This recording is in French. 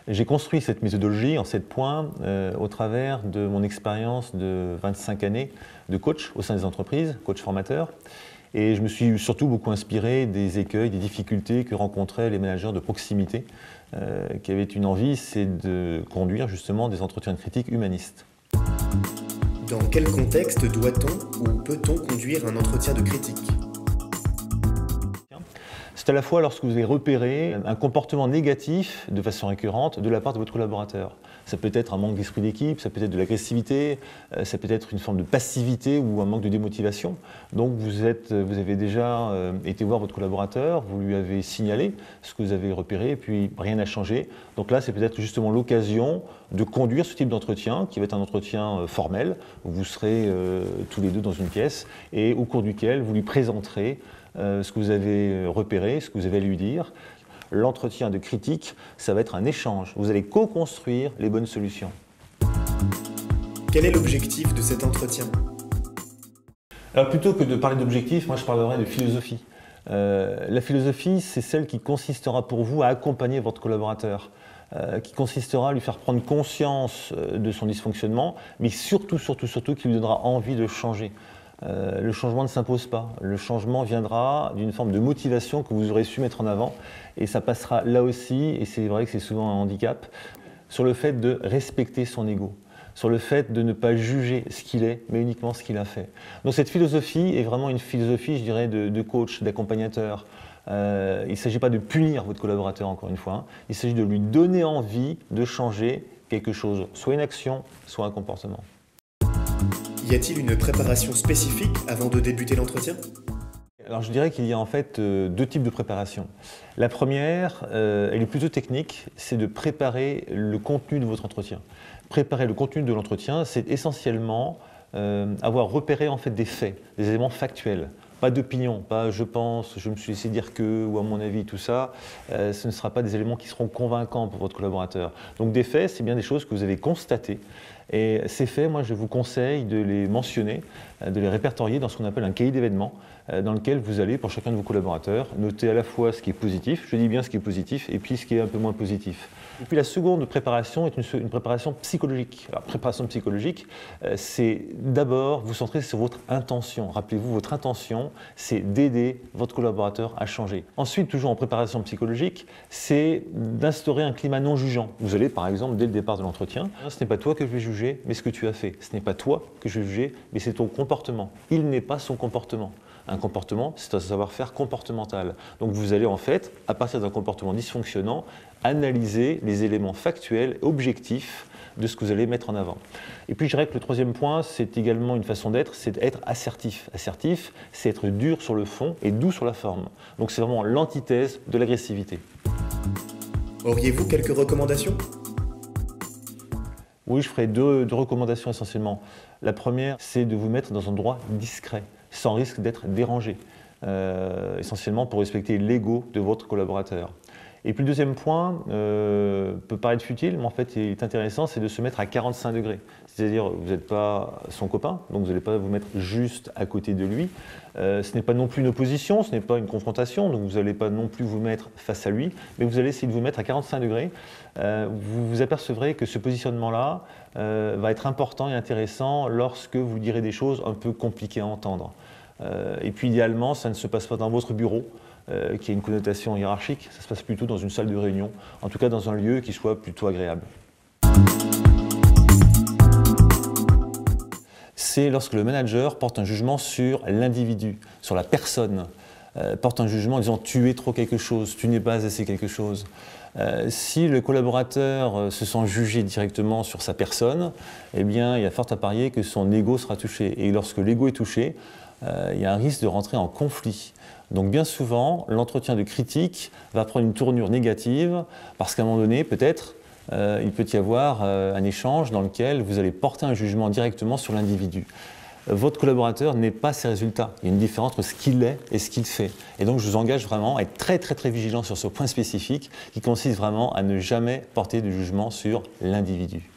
J'ai construit cette méthodologie en 7 points au travers de mon expérience de 25 années de coach au sein des entreprises, coach formateur. Et je me suis surtout beaucoup inspiré des écueils, des difficultés que rencontraient les managers de proximité qui avaient une envie, c'est de conduire justement des entretiens de critique humanistes. Dans quel contexte doit-on ou peut-on conduire un entretien de critique ? C'est à la fois lorsque vous avez repéré un comportement négatif de façon récurrente de la part de votre collaborateur. Ça peut être un manque d'esprit d'équipe, ça peut être de l'agressivité, ça peut être une forme de passivité ou un manque de démotivation. Donc vous avez déjà été voir votre collaborateur, vous lui avez signalé ce que vous avez repéré et puis rien n'a changé. Donc là, c'est peut-être justement l'occasion de conduire ce type d'entretien qui va être un entretien formel où vous serez tous les deux dans une pièce et au cours duquel vous lui présenterez ce que vous avez repéré, ce que vous avez à lui dire. L'entretien de critique, ça va être un échange. Vous allez co-construire les bonnes solutions. Quel est l'objectif de cet entretien ? Alors plutôt que de parler d'objectif, moi je parlerai de philosophie. La philosophie, c'est celle qui consistera pour vous à accompagner votre collaborateur, qui consistera à lui faire prendre conscience de son dysfonctionnement, mais surtout qui lui donnera envie de changer. Le changement ne s'impose pas. Le changement viendra d'une forme de motivation que vous aurez su mettre en avant et ça passera là aussi, et c'est vrai que c'est souvent un handicap, sur le fait de respecter son ego, sur le fait de ne pas juger ce qu'il est, mais uniquement ce qu'il a fait. Donc cette philosophie est vraiment une philosophie, je dirais, de coach, d'accompagnateur. Il ne s'agit pas de punir votre collaborateur, encore une fois, hein. Il s'agit de lui donner envie de changer quelque chose, soit une action, soit un comportement. Y a-t-il une préparation spécifique avant de débuter l'entretien ? Alors je dirais qu'il y a en fait deux types de préparation. La première, elle est plutôt technique, c'est de préparer le contenu de votre entretien. Préparer le contenu de l'entretien, c'est essentiellement avoir repéré en fait des faits, des éléments factuels. Pas d'opinion, pas je pense, je me suis laissé dire que, ou à mon avis, tout ça, ce ne sera pas des éléments qui seront convaincants pour votre collaborateur. Donc des faits, c'est bien des choses que vous avez constatées. Et ces faits, moi je vous conseille de les mentionner, de les répertorier dans ce qu'on appelle un cahier d'événements, dans lequel vous allez, pour chacun de vos collaborateurs, noter à la fois ce qui est positif, je dis bien ce qui est positif, et puis ce qui est un peu moins positif. Et puis la seconde préparation est une préparation psychologique. Alors préparation psychologique, c'est d'abord vous centrer sur votre intention. Rappelez-vous, votre intention, c'est d'aider votre collaborateur à changer. Ensuite, toujours en préparation psychologique, c'est d'instaurer un climat non jugeant. Vous allez, par exemple, dès le départ de l'entretien, ce n'est pas toi que je vais juger, mais ce que tu as fait. Ce n'est pas toi que je vais juger, mais c'est ton comportement. Il n'est pas son comportement. Un comportement, c'est un savoir-faire comportemental. Donc vous allez en fait, à partir d'un comportement dysfonctionnant, analyser les éléments factuels, objectifs de ce que vous allez mettre en avant. Et puis je dirais que le troisième point, c'est également une façon d'être, c'est d'être assertif. Assertif, c'est être dur sur le fond et doux sur la forme. Donc c'est vraiment l'antithèse de l'agressivité. Auriez-vous quelques recommandations ? Oui, je ferai deux recommandations essentiellement. La première, c'est de vous mettre dans un endroit discret, sans risque d'être dérangé, essentiellement pour respecter l'ego de votre collaborateur. Et puis le deuxième point peut paraître futile, mais en fait il est intéressant, c'est de se mettre à 45 degrés. C'est-à-dire vous n'êtes pas son copain, donc vous n'allez pas vous mettre juste à côté de lui. Ce n'est pas non plus une opposition, ce n'est pas une confrontation, donc vous n'allez pas non plus vous mettre face à lui, mais vous allez essayer de vous mettre à 45 degrés. Vous vous apercevrez que ce positionnement-là va être important et intéressant lorsque vous direz des choses un peu compliquées à entendre. Et puis idéalement, ça ne se passe pas dans votre bureau, qui a une connotation hiérarchique, ça se passe plutôt dans une salle de réunion, en tout cas dans un lieu qui soit plutôt agréable. C'est lorsque le manager porte un jugement sur l'individu, sur la personne, porte un jugement en disant « tu es trop quelque chose, tu n'es pas assez quelque chose ». Si le collaborateur se sent jugé directement sur sa personne, eh bien, il y a fort à parier que son ego sera touché. Et lorsque l'ego est touché, il y a un risque de rentrer en conflit. Donc bien souvent, l'entretien de critique va prendre une tournure négative parce qu'à un moment donné, peut-être, il peut y avoir un échange dans lequel vous allez porter un jugement directement sur l'individu. Votre collaborateur n'est pas ses résultats. Il y a une différence entre ce qu'il est et ce qu'il fait. Et donc je vous engage vraiment à être très vigilant sur ce point spécifique qui consiste vraiment à ne jamais porter de jugement sur l'individu.